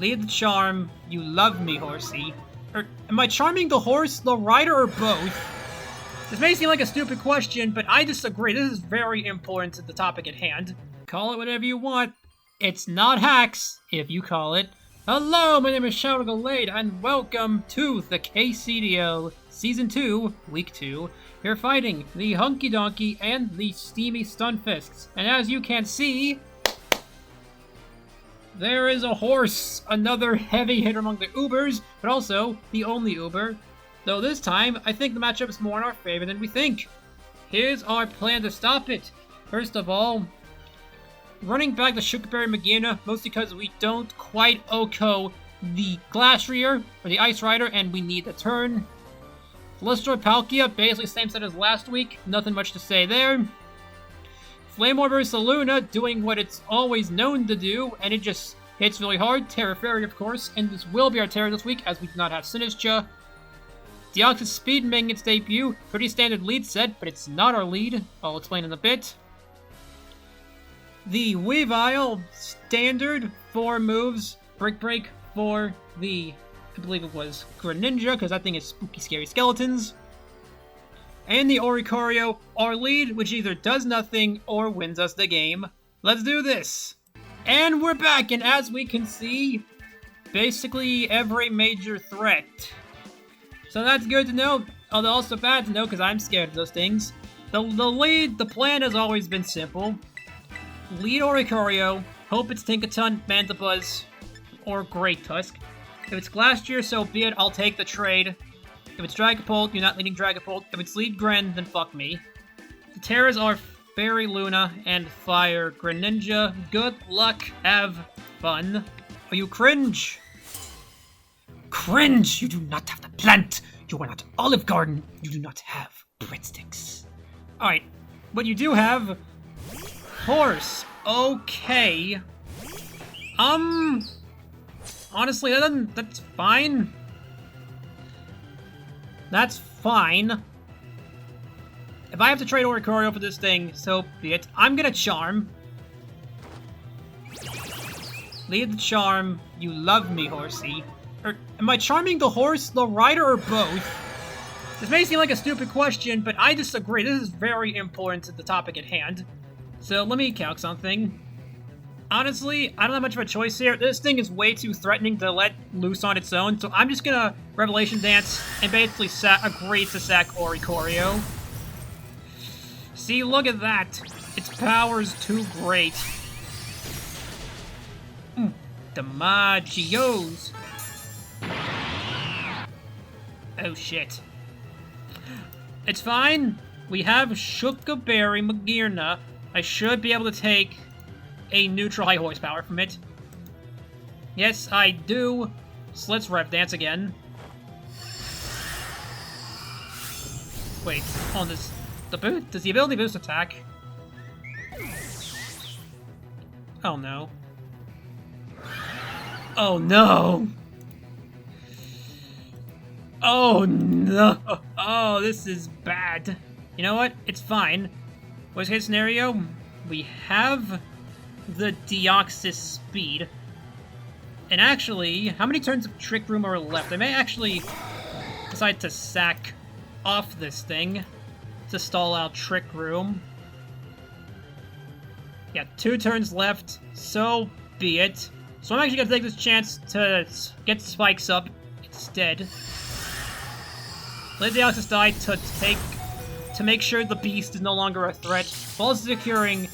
Lead the charm, you love me, horsey. Or, am I charming the horse, the rider, or both? This may seem like a stupid question, but I disagree. This is very important to the topic at hand. Call it whatever you want. It's not hacks, if you call it. Hello, my name is Gallade, and welcome to the KCDL Season 2, Week 2. We're fighting the Hunky Donkey and the Steamy Stunfisks. And as you can see, there is a horse, another heavy hitter among the Ubers, but also the only Uber. Though this time, I think the matchup is more in our favor than we think. Here's our plan to stop it. First of all, running back the Sugarberry Magearna, mostly because we don't quite OHKO the Glastrier, or the Ice Rider, and we need the turn. Lystra Palkia, basically same set as last week, nothing much to say there. Flame Orb Ursaluna, doing what it's always known to do, and it just hits really hard. Tera Fairy, of course, and this will be our Tera this week, as we do not have Sinistcha. Deoxys Speed making its debut, pretty standard lead set, but it's not our lead, I'll explain in a bit. The Weavile, standard, 4 moves, Break for the, I believe it was Greninja, because that thing is spooky, scary skeletons. And the Oricorio, our lead, which either does nothing or wins us the game. Let's do this! And we're back, and as we can see, basically every major threat. So that's good to know, although also bad to know, because I'm scared of those things. The plan has always been simple. Lead Oricorio, hope it's Tinkaton, Mandibuzz, or Great Tusk. If it's Glastrier, so be it, I'll take the trade. If it's Dragapult, you're not leading Dragapult. If it's Lead Gren, then fuck me. The Teras are Fairy Luna and Fire Greninja. Good luck, have fun. Oh, you cringe! Cringe! You do not have the plant! You are not Olive Garden! You do not have breadsticks. Alright, what you do have... Horse. Okay. Honestly, that's fine. That's fine. If I have to trade Oricorio for this thing, so be it. I'm gonna charm. Lead the charm, you love me, horsey. Or, am I charming the horse, the rider, or both? This may seem like a stupid question, but I disagree. This is very important to the topic at hand. So let me calc something. Honestly, I don't have much of a choice here. This thing is way too threatening to let loose on its own, so I'm just gonna Revelation Dance and basically agree to sack Oricorio. See, look at that. Its power's too great. The Magios. Oh shit. It's fine. We have Sugarberry Magearna. I should be able to take a neutral high horsepower from it. Yes, I do. So let's Rev Dance again. Wait, on this, does the ability boost attack? Oh no. Oh no! Oh no! Oh, this is bad. You know what? It's fine. Worst case scenario, we have the Deoxys Speed. And actually, how many turns of Trick Room are left? I may actually decide to sack off this thing to stall out Trick Room. Yeah, 2 turns left, so be it. So I'm actually gonna take this chance to get Spikes up instead. Let Deoxys die to make sure the beast is no longer a threat, while also securing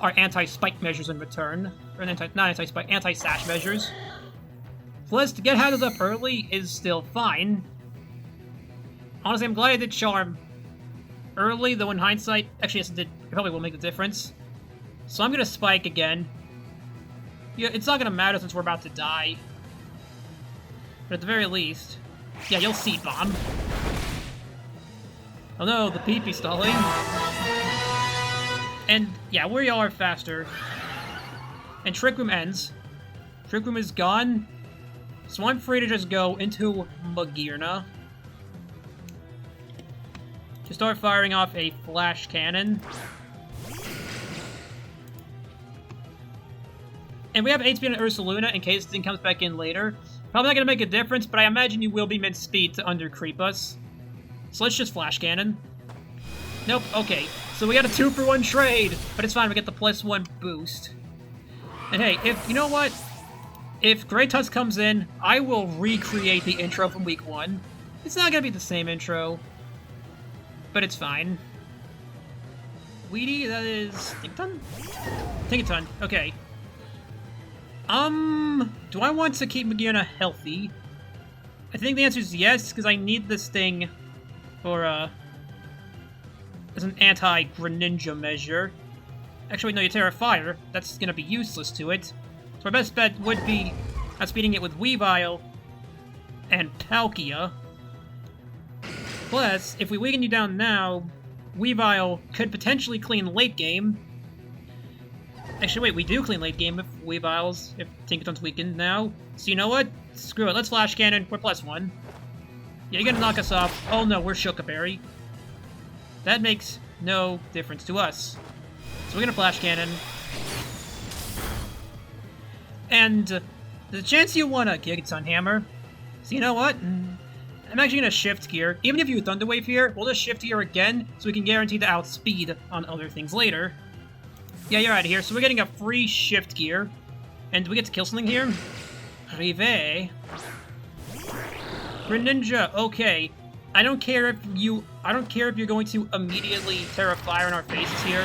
our anti-spike measures in return. Or not anti-spike, anti-sash measures. Plus, to get Hatters up early is still fine. Honestly, I'm glad I did Charm early, though in hindsight, actually yes it did, it probably will make the difference. So I'm gonna Spike again. Yeah, it's not gonna matter since we're about to die. But at the very least, yeah, you'll Seed Bomb. Oh no, the pee-pee stalling. And yeah, we are faster. And Trick Room ends. Trick Room is gone. So I'm free to just go into Magearna. To start firing off a Flash Cannon. And we have 8 speed on Ursaluna in case the thing comes back in later. Probably not going to make a difference, but I imagine you will be mid-speed to under-creep us. So let's just Flash Cannon. Nope, okay. So we got a 2-for-1 trade, but it's fine, we get the +1 boost. And hey, you know what? If Great Tusk comes in, I will recreate the intro from week 1. It's not going to be the same intro, but it's fine. Weedy, that is... Tinkaton? Tinkaton, okay. Do I want to keep Magearna healthy? I think the answer is yes, because I need this thing for, as an anti-Greninja measure. Actually, no, you Tera Fire. That's gonna be useless to it. So my best bet would be outspeeding it with Weavile and Palkia. Plus, if we weaken you down now, Weavile could potentially clean late game. Actually, wait, we do clean late game if Tinkaton's weakened now. So you know what? Screw it, let's Flash Cannon, we're +1. Yeah, you're gonna knock us off. Oh no, we're Shookaberry. That makes no difference to us. So we're gonna Flash Cannon. And there's a chance you want a Gigaton Hammer. So you know what? I'm actually gonna Shift Gear. Even if you Thunder Wave here, we'll just Shift Gear again so we can guarantee to outspeed on other things later. Yeah, you're out of here. So we're getting a free Shift Gear. And do we get to kill something here? Rive. Greninja, okay. I don't care if you're going to immediately Tera Fire in our faces here.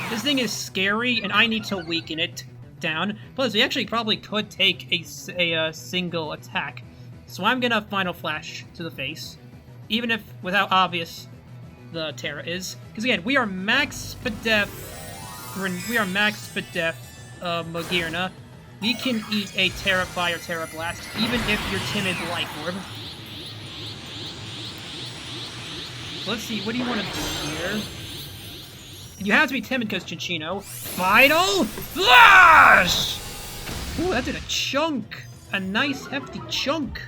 This thing is scary, and I need to weaken it down. Plus, we actually probably could take a single attack. So I'm gonna Final Flash to the face. Even if, without obvious, the Tera is. Because again, we are max Spadef. We are max Spadef Magearna. We can eat a Tera Fire, Tera Blast, even if you're timid Life Orb. So let's see, what do you want to do here? You have to be timid because Chinchino. Final Flash! Ooh, that did a chunk. A nice, hefty chunk.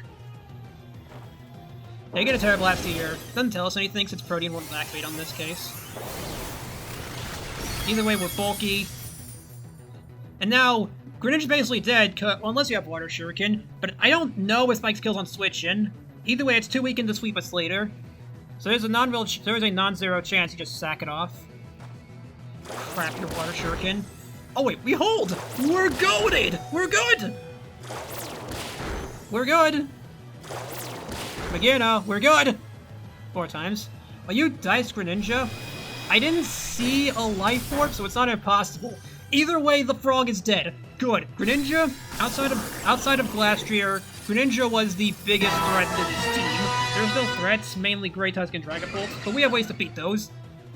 Yeah, you get a Tera Blast here. Doesn't tell us anything since Protean won't activate on this case. Either way, we're bulky. And now, Greninja's basically dead, well, unless you have Water Shuriken, but I don't know if Spike's kills on switch-in. Either way, it's too weakened to sweep us later. So there's a non-zero chance you just sack it off. Crap, your Water Shuriken. Oh wait, we hold! We're goated! We're good! We're good! Magearna, we're good! 4 times. Are you Dice Greninja? I didn't see a Life Orb, so it's not impossible. Either way, the frog is dead. Good. Greninja, outside of Glastrier, Greninja was the biggest threat to this team. There's no threats, mainly Great Tusk and Dragapult, but we have ways to beat those.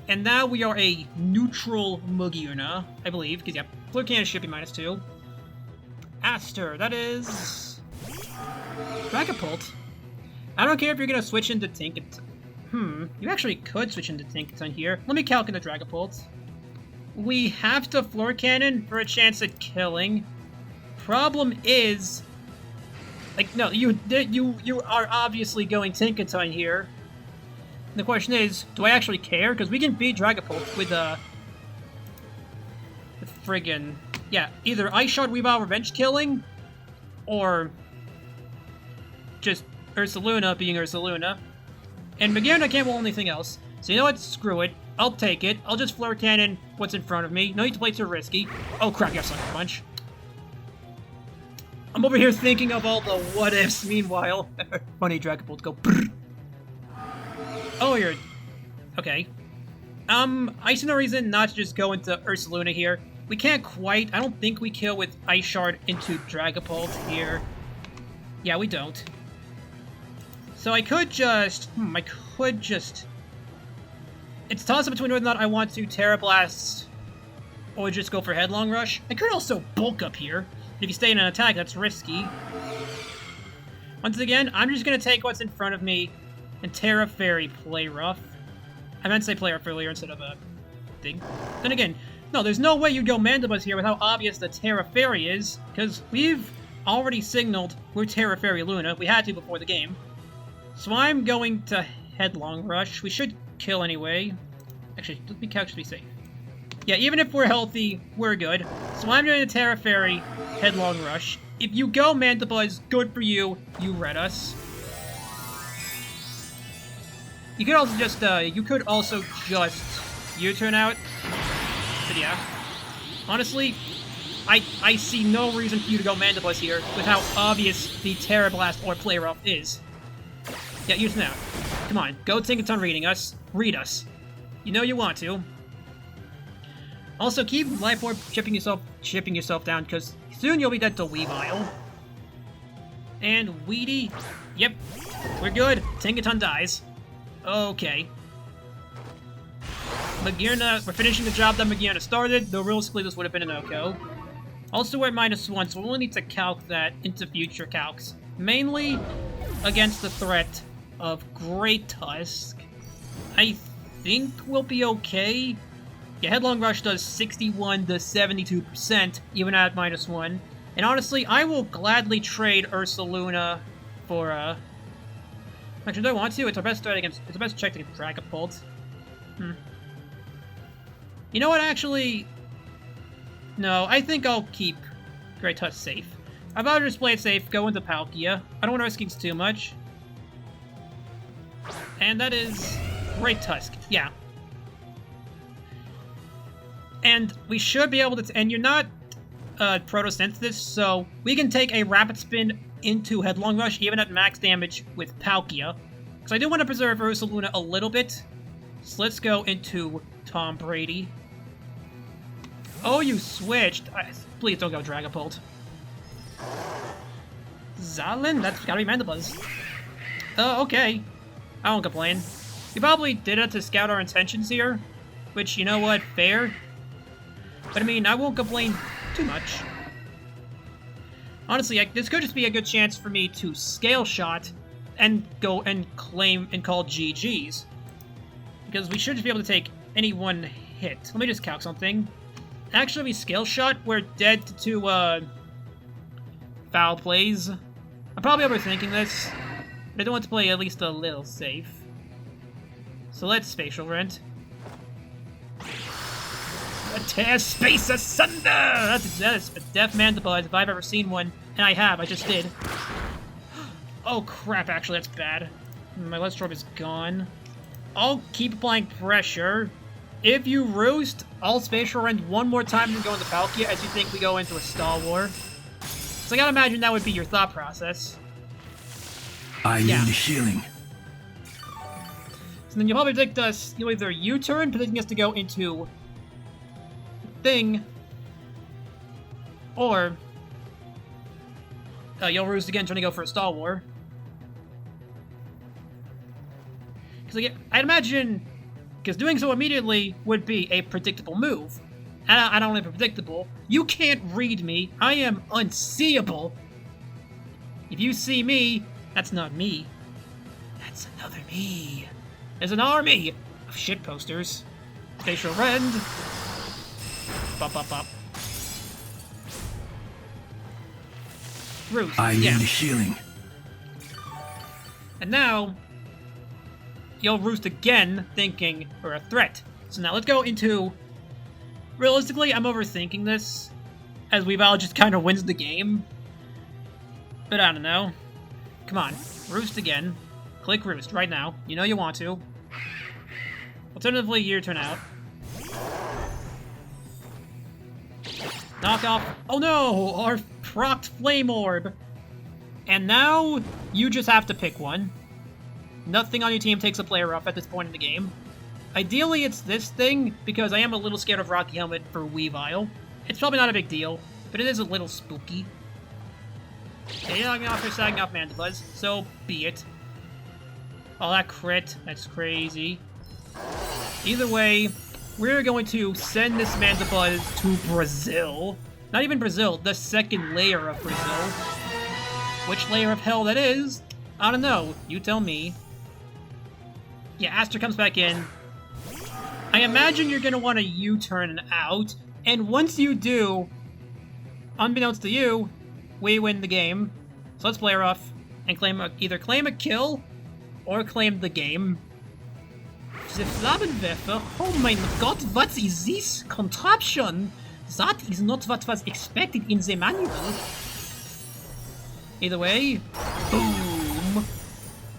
And now we are a neutral Magearna, I believe, because yeah, Flare Cannon should be -2. Aster, that is... Dragapult. I don't care if you're gonna switch into Tinkaton. You actually could switch into Tinkaton here. Let me calc into Dragapult. We have to Floor Cannon for a chance at killing. Problem is... Like, no, you are obviously going Tinkaton here. The question is, do I actually care? Because we can beat Dragapult with friggin... Yeah, either Ice Shard Weavile Revenge killing, or just Ursaluna being Ursaluna. And Magearna can't roll anything else. So you know what? Screw it. I'll take it. I'll just Flare Cannon what's in front of me. No need to play too risky. Oh crap, you have Sucker Punch. I'm over here thinking of all the what-ifs meanwhile. Funny Dragapult go brrr. Oh, you're... Okay. I see no reason not to just go into Ursaluna here. We can't quite... I don't think we kill with Ice Shard into Dragapult here. Yeah, we don't. So I could just... It's a toss-up between whether or not I want to Tera Blast or just go for Headlong Rush. I could also bulk up here. If you stay in an attack, that's risky. Once again, I'm just going to take what's in front of me and Tera Fairy Play Rough. I meant to say Play Rough earlier instead of a thing. Then again, no, there's no way you'd go Mandibuzz here with how obvious the Tera Fairy is, because we've already signaled we're Tera Fairy Luna. We had to before the game. So I'm going to Headlong Rush. We should kill anyway. Actually, let me couch to be safe. Yeah, even if we're healthy, we're good. So I'm doing a Tera Fairy Headlong Rush. If you go Mandibuzz, good for you. You read us. You could also just U-turn out. But yeah. Honestly, I see no reason for you to go Mandibuzz here with how obvious the Tera Blast or Play Rough is. Yeah, U-turn out. Come on, go Tinkaton reading us. Read us. You know you want to. Also, keep Life Orb chipping yourself down, because soon you'll be dead to Weavile. And Weedy. Yep, we're good. Tinkaton dies. Okay. Magearna, we're finishing the job that Magearna started, though realistically this would have been an OHKO. Also we're at -1, so we'll only need to calc that into future calcs. Mainly against the threat of Great Tusk. I think we'll be okay. Yeah, Headlong Rush does 61 to 72%, even at -1. And honestly, I will gladly trade Ursaluna for, Actually, do I want to? It's our best threat against... It's our best check against Dragapult. You know what, actually... No, I think I'll keep Great Tusk safe. I'd rather just play it safe, go into Palkia. I don't want to risk things too much. And that is... Great Tusk, yeah. And we should be able to... And you're not Protosynthesis, so we can take a Rapid Spin into Headlong Rush, even at max damage with Palkia. Because I do want to preserve Ursaluna a little bit. So let's go into Tom Brady. Oh, you switched. Please don't go Dragapult. Zalin? That's gotta be Mandibuzz. Okay. I won't complain. We probably did it to scout our intentions here. Which, you know what, fair. But I mean, I won't complain too much. Honestly, this could just be a good chance for me to Scale Shot and go and claim and call GG's. Because we should just be able to take any one hit. Let me just calc something. Actually, we Scale Shot, we're dead to foul plays. I'm probably overthinking this, but I don't want to play at least a little safe. So let's Spatial Rent. Tear space asunder! That is a deaf Mandibuzz if I've ever seen one, and I have, I just did. Oh crap, actually that's bad. My Lestorb is gone. I'll keep applying pressure. If you Roost, I'll Spatial Rend one more time and go into Palkia as you think we go into a Star War. So I gotta imagine that would be your thought process. I need healing. So then you'll probably predict us, you'll either U-turn, predicting us to go into thing, or you'll Roost again trying to go for a Star War. Because I'd imagine, because doing so immediately would be a predictable move. And I don't want to be predictable. You can't read me. I am unseeable. If you see me, that's not me. That's another me. There's an army of shit posters. Spatial Rend. Bop, bop, bop. Roost. I need healing. And now, you'll Roost again, thinking we're a threat. So now let's go into... Realistically, I'm overthinking this, as Weavile just kind of wins the game. But I don't know. Come on, Roost again. Click Roost right now. You know you want to. Alternatively, U-turn out. Knock off. Oh no! Our procced Flame Orb! And now, you just have to pick one. Nothing on your team takes a player off at this point in the game. Ideally, it's this thing, because I am a little scared of Rocky Helmet for Weavile. It's probably not a big deal, but it is a little spooky. Yeah, you're knocking off your sagging off Mandibuzz, so be it. Oh, that crit. That's crazy. Either way, we're going to send this Mandibuzz to Brazil. Not even Brazil, the second layer of Brazil. Which layer of hell that is, I don't know. You tell me. Yeah, Aster comes back in. I imagine you're going to want to U-turn out, and once you do, unbeknownst to you, we win the game. So let's play her off and either claim a kill or claim the game. The Flammenwerfer? Oh my god, what is this contraption? That is not what was expected in the manual. Either way, boom.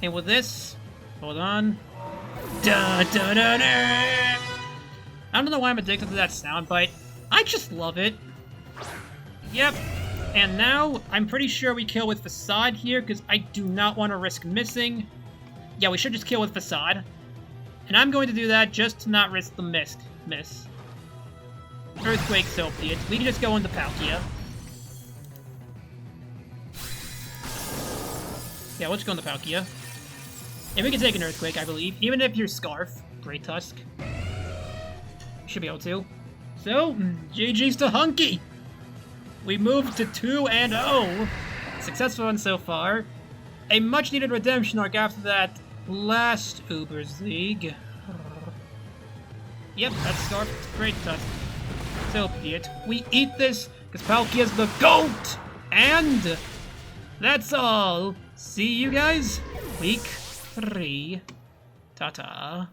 And with this, hold on. Da, da, da, da. I don't know why I'm addicted to that sound, but I just love it. Yep. And now, I'm pretty sure we kill with Facade here, because I do not want to risk missing. Yeah, we should just kill with Facade. And I'm going to do that just to not risk the miss. Earthquake, so be it. We can just go into Palkia. Yeah, let's go into Palkia. And we can take an Earthquake, I believe. Even if you're Scarf. Great Tusk. Should be able to. So, GG's to Hunky! We moved to 2-0. Successful one so far. A much needed redemption arc after that last Uber's League. Yep, that's Scarf. Great Tusk. So be it. We eat this because Palkia's the GOAT! And that's all. See you guys week 3. Ta-ta.